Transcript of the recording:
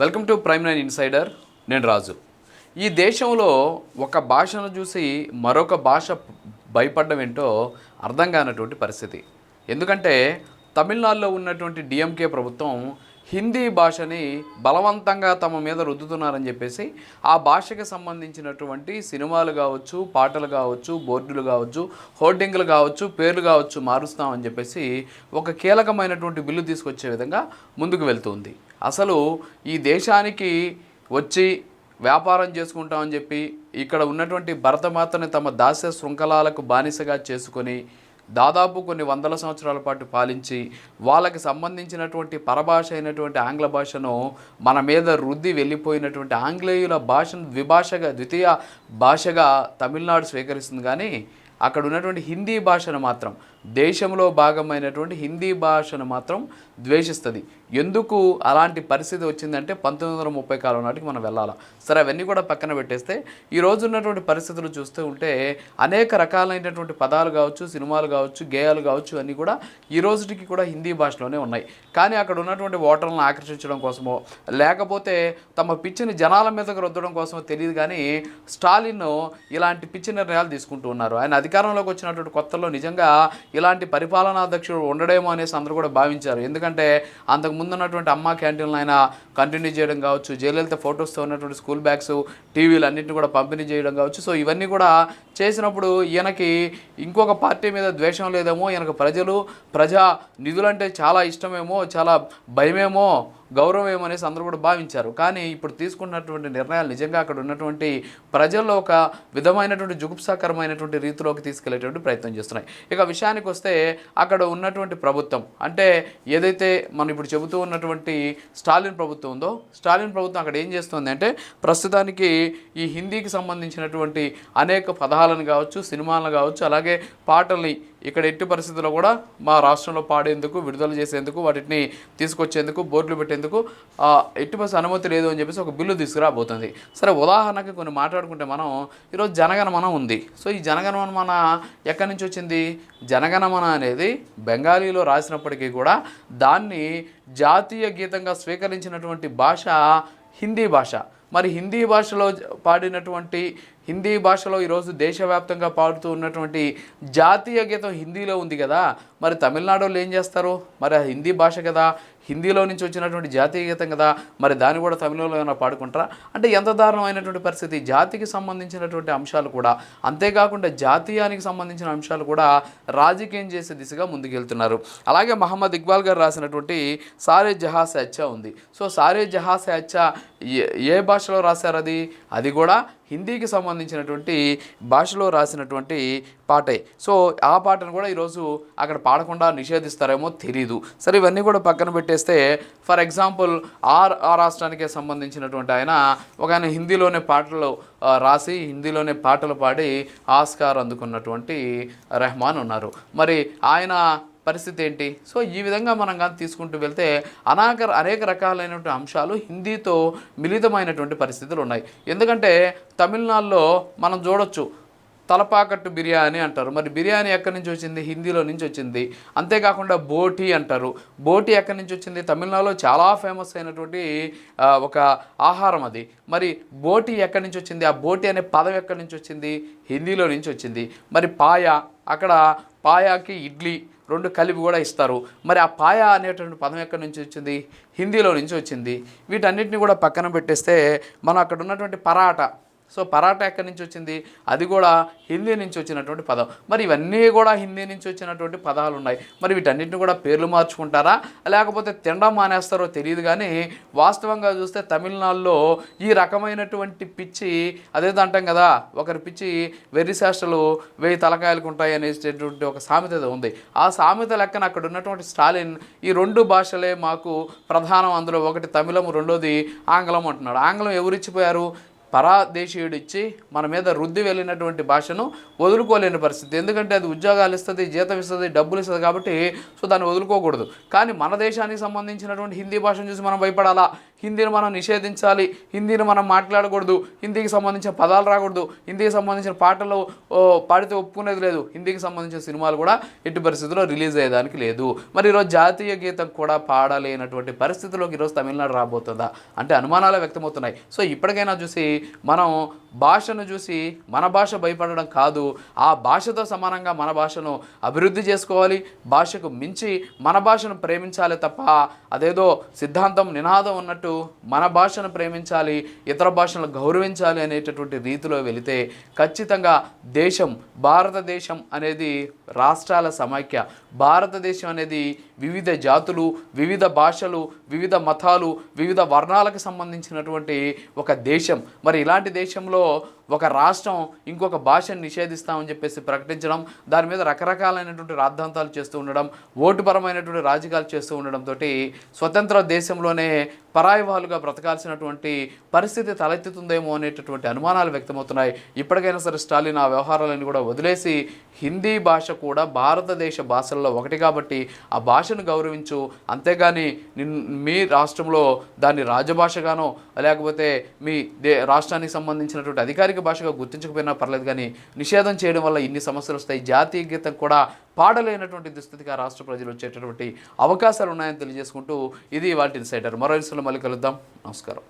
Welcome to prime nine insider. నేను రాజు. ఈ దేశంలో ఒక భాషను చూసి మరొక భాష భయపడడం ఏంటో అర్థం కానటువంటి పరిస్థితి. ఎందుకంటే తమిళనాడులో ఉన్నటువంటి డిఎంకే ప్రభుత్వం హిందీ భాషని బలవంతంగా తమ మీద రుద్దుతున్నారని చెప్పేసి ఆ భాషకి సంబంధించినటువంటి సినిమాలు కావచ్చు, పాటలు కావచ్చు, బోర్డులు కావచ్చు, హోర్డింగ్లు కావచ్చు, పేర్లు కావచ్చు మారుస్తామని చెప్పేసి ఒక కీలకమైనటువంటి బిల్లు తీసుకొచ్చే విధంగా ముందుకు వెళ్తుంది. అసలు ఈ దేశానికి వచ్చి వ్యాపారం చేసుకుంటామని చెప్పి ఇక్కడ ఉన్నటువంటి భరతమాతని తమ దాస్య శృంఖలాలకు బానిసగా చేసుకొని దాదాపు కొన్ని వందల సంవత్సరాల పాటు పాలించి వాళ్ళకి సంబంధించినటువంటి పరభాష అయినటువంటి ఆంగ్ల భాషను మన మీద రుద్ది వెళ్ళిపోయినటువంటి ఆంగ్లేయుల భాషను ద్వితీయ భాషగా తమిళనాడు స్వీకరిస్తుంది. కానీ అక్కడ ఉన్నటువంటి హిందీ భాషను మాత్రం, దేశంలో భాగమైనటువంటి హిందీ భాషను మాత్రం ద్వేషిస్తుంది. ఎందుకు అలాంటి పరిస్థితి వచ్చిందంటే 1930 కాలం నాటికి మనం వెళ్ళాలి. సరే, అవన్నీ కూడా పక్కన పెట్టేస్తే ఈ రోజు ఉన్నటువంటి పరిస్థితులు చూస్తూ ఉంటే అనేక రకాలైనటువంటి పదాలు కావచ్చు, సినిమాలు కావచ్చు, గేయాలు కావచ్చు, అన్నీ కూడా ఈ రోజుకి కూడా హిందీ భాషలోనే ఉన్నాయి. కానీ అక్కడ ఉన్నటువంటి ఓటర్లను ఆకర్షించడం కోసమో లేకపోతే తమ పిచ్చిని జనాల మీదకు రుద్దడం కోసమో తెలియదు. కానీ స్టాలిన్ ఇలాంటి పిచ్చి నిర్ణయాలు తీసుకుంటూ ఉన్నారు. ఆయన అధికారంలోకి వచ్చినటువంటి కొత్తలో నిజంగా ఇలాంటి పరిపాలనాధ్యక్షుడు ఉండడేమో అనేసి అందరూ కూడా భావించారు. ఎందుకంటే అంతకు ముందు ఉన్నటువంటి అమ్మా క్యాంటీన్లు ఆయన కంటిన్యూ చేయడం కావచ్చు, జయలలిత ఫొటోస్తో ఉన్నటువంటి స్కూల్ బ్యాగ్స్, టీవీలు అన్నింటినీ కూడా పంపిణీ చేయడం కావచ్చు. సో ఇవన్నీ కూడా చేసినప్పుడు ఈయనకి ఇంకొక పార్టీ మీద ద్వేషం లేదేమో, ఈయనకు ప్రజా నిధులంటే చాలా ఇష్టమేమో, చాలా భయమేమో, గౌరవం ఏమనేసి అందరూ కూడా భావించారు. కానీ ఇప్పుడు తీసుకున్నటువంటి నిర్ణయాలు నిజంగా అక్కడ ఉన్నటువంటి ప్రజల్లో ఒక విధమైనటువంటి జుగుప్సాకరమైనటువంటి రీతిలోకి తీసుకెళ్లేటువంటి ప్రయత్నం చేస్తున్నాయి. ఇక విషయానికి వస్తే అక్కడ ఉన్నటువంటి ప్రభుత్వం అంటే ఏదైతే మనం ఇప్పుడు చెబుతూ ఉన్నటువంటి స్టాలిన్ ప్రభుత్వం ఉందో, స్టాలిన్ ప్రభుత్వం అక్కడ ఏం చేస్తుంది అంటే ప్రస్తుతానికి ఈ హిందీకి సంబంధించినటువంటి అనేక పదాలను కావచ్చు, సినిమాలను కావచ్చు, అలాగే పాటల్ని ఇక్కడ ఎట్టి పరిస్థితుల్లో కూడా మా రాష్ట్రంలో పాడేందుకు, విడుదల చేసేందుకు, వాటిని తీసుకొచ్చేందుకు, బోర్డులు పెట్టేందుకు ఎట్టి పరిస్థితి అనుమతి లేదు అని చెప్పేసి ఒక బిల్లు తీసుకురాబోతుంది. సరే, ఉదాహరణకి కొన్ని మాట్లాడుకుంటే మనం ఈరోజు జనగణమన ఉంది. సో ఈ జనగణమన ఎక్కడి నుంచి వచ్చింది? జనగణమన అనేది బెంగాలీలో రాసినప్పటికీ కూడా దాన్ని జాతీయ గీతంగా స్వీకరించినటువంటి భాష హిందీ భాష. మరి హిందీ భాషలో ఈరోజు దేశవ్యాప్తంగా పాడుతూ ఉన్నటువంటి జాతీయ గీతం హిందీలో ఉంది కదా. మరి తమిళనాడులో ఏం చేస్తారు? మరి ఆ హిందీ భాష కదా, హిందీలో నుంచి వచ్చినటువంటి జాతీయ గీతం కదా, మరి దాన్ని కూడా తమిళంలో ఏమైనా పాడుకుంటారా? అంటే ఎంత దారుణమైనటువంటి పరిస్థితి. జాతికి సంబంధించినటువంటి అంశాలు కూడా, అంతేకాకుండా జాతీయానికి సంబంధించిన అంశాలు కూడా రాజకీయం చేసే దిశగా ముందుకెళ్తున్నారు. అలాగే మహమ్మద్ ఇక్బాల్ గారు రాసినటువంటి సారే జహా సే అచ్చా ఉంది. సో సారే జహా సే అచ్చా ఏ భాషలో రాశారు? అది కూడా హిందీకి సంబంధించినటువంటి భాషలో రాసినటువంటి పాటే. సో ఆ పాటను కూడా ఈరోజు అక్కడ పాడకుండా నిషేధిస్తారేమో తెలీదు. సరే, ఇవన్నీ కూడా పక్కన పెట్టేస్తే ఫర్ ఎగ్జాంపుల్ ఆ రాష్ట్రానికే సంబంధించినటువంటి ఆయన హిందీలోనే పాటలు రాసి హిందీలోనే పాటలు పాడి ఆస్కార్ అందుకున్నటువంటి రెహమాన్ ఉన్నారు. మరి ఆయన పరిస్థితి ఏంటి? సో ఈ విధంగా మనం కానీ తీసుకుంటూ వెళ్తే అనేక రకాలైనటువంటి అంశాలు హిందీతో మిళితమైనటువంటి పరిస్థితులు ఉన్నాయి. ఎందుకంటే తమిళనాడులో మనం చూడొచ్చు, తలపాకట్టు బిర్యానీ అంటారు. మరి బిర్యానీ ఎక్కడి నుంచి వచ్చింది? హిందీలో నుంచి వచ్చింది. అంతేకాకుండా బోటి అంటారు. బోటి ఎక్కడి నుంచి వచ్చింది? తమిళనాడులో చాలా ఫేమస్ అయినటువంటి ఒక ఆహారం అది. మరి బోటి ఎక్కడి నుంచి వచ్చింది? ఆ బోటి అనే పదం ఎక్కడి నుంచి వచ్చింది? హిందీలో నుంచి వచ్చింది. మరి అక్కడ పాయాకి ఇడ్లీ రెండు కలిపి కూడా ఇస్తారు. మరి ఆ పాయ అనేటువంటి పదం ఎక్కడి నుంచి వచ్చింది? హిందీలో నుంచి వచ్చింది. వీటన్నిటిని కూడా పక్కన పెట్టేస్తే మనం అక్కడ ఉన్నటువంటి పరాటా, సో పరాటా ఎక్కడి నుంచి వచ్చింది? అది కూడా హిందీ నుంచి వచ్చినటువంటి పదం. మరి ఇవన్నీ కూడా హిందీ నుంచి వచ్చినటువంటి పదాలు ఉన్నాయి. మరి వీటన్నిటిని కూడా పేర్లు మార్చుకుంటారా లేకపోతే తినడం మానేస్తారో తెలియదు. కానీ వాస్తవంగా చూస్తే తమిళనాడులో ఈ రకమైనటువంటి పిచ్చి, అదేదో అంటాం కదా, ఒకరి పిచ్చి వెర్రి శాస్త్రాలు 1000 తలకాయలకు ఉంటాయి అనేటటువంటి ఒక సామెత ఉంది. ఆ సామెత లెక్కన అక్కడ ఉన్నటువంటి స్టాలిన్ ఈ 2 భాషలే మాకు ప్రధానం, అందులో ఒకటి తమిళం, రెండోది ఆంగ్లం అంటున్నాడు. ఆంగ్లం ఎవరిచ్చిపోయారు? పరాదేశీయుడు ఇచ్చి మన మీద రుద్ది వెళ్ళినటువంటి భాషను వదులుకోలేని పరిస్థితి. ఎందుకంటే అది ఉద్యోగాలు ఇస్తుంది, జీతం ఇస్తుంది, డబ్బులు ఇస్తుంది కాబట్టి సో దాన్ని వదులుకోకూడదు. కానీ మన దేశానికి సంబంధించినటువంటి హిందీ భాషను చూసి మనం భయపడాలా? హిందీని మనం నిషేధించాలి, హిందీని మనం మాట్లాడకూడదు, హిందీకి సంబంధించిన పదాలు రాకూడదు, హిందీకి సంబంధించిన పాటలు పాడితే ఒప్పుకునేది లేదు, హిందీకి సంబంధించిన సినిమాలు కూడా ఎట్టి పరిస్థితుల్లో రిలీజ్ అయ్యేదానికి లేదు. మరి ఈరోజు జాతీయ గీతం కూడా పాడలేనటువంటి పరిస్థితిలోకి ఈరోజు తమిళనాడు రాబోతుందా అంటే అనుమానాలు వ్యక్తమవుతున్నాయి. సో ఇప్పటికైనా చూసి మనం భాషను చూసి మన భాష భయపడడం కాదు, ఆ భాషతో సమానంగా మన భాషను అభివృద్ధి చేసుకోవాలి, భాషకు మించి మన భాషను ప్రేమించాలి తప్ప అదేదో సిద్ధాంతం నినాదం ఉన్నట్టు మన భాషను ప్రేమించాలి, ఇతర భాషలను గౌరవించాలి అనేటటువంటి రీతిలో వెళితే ఖచ్చితంగా దేశం భారతదేశం అనేది రాష్ట్రాల సమైక్య, భారతదేశం అనేది వివిధ జాతులు, వివిధ భాషలు, వివిధ మతాలు, వివిధ వర్ణాలకు సంబంధించినటువంటి ఒక దేశం. మరి ఇలాంటి దేశంలో ఒక రాష్ట్రం ఇంకొక భాషను నిషేధిస్తామని చెప్పేసి ప్రకటించడం, దాని మీద రకరకాలైనటువంటి రాద్ధాంతాలు చేస్తూ ఉండడం, ఓటుపరమైనటువంటి రాజకీయాలు చేస్తూ ఉండడంతో స్వతంత్ర దేశంలోనే పరాయి వాళ్ళుగా బ్రతకాల్సినటువంటి పరిస్థితి తలెత్తుతుందేమో అనేటటువంటి అనుమానాలు వ్యక్తమవుతున్నాయి. ఇప్పటికైనా సరే స్టాలిన్ ఆ వ్యవహారాలను కూడా వదిలేసి హిందీ భాష కూడా భారతదేశ భాషల్లో ఒకటి కాబట్టి ఆ భాషను గౌరవించు, అంతేగాని మీ రాష్ట్రంలో దాన్ని రాజభాషగానో లేకపోతే మీ రాష్ట్రానికి సంబంధించినటువంటి అధికారిక భాషగా గుర్తించకపోయినా పర్లేదు, కానీ నిషేధం చేయడం వల్ల ఇన్ని సమస్యలు వస్తాయి. జాతీయ గీతం కూడా పాడలేనటువంటి దుస్థితిగా రాష్ట్ర ప్రజలు వచ్చేటటువంటి అవకాశాలు ఉన్నాయని తెలియజేసుకుంటూ ఇది వాటి ఇన్సైడర్. మరో ఇన్సైడర్ మళ్ళీ కలుద్దాం. నమస్కారం.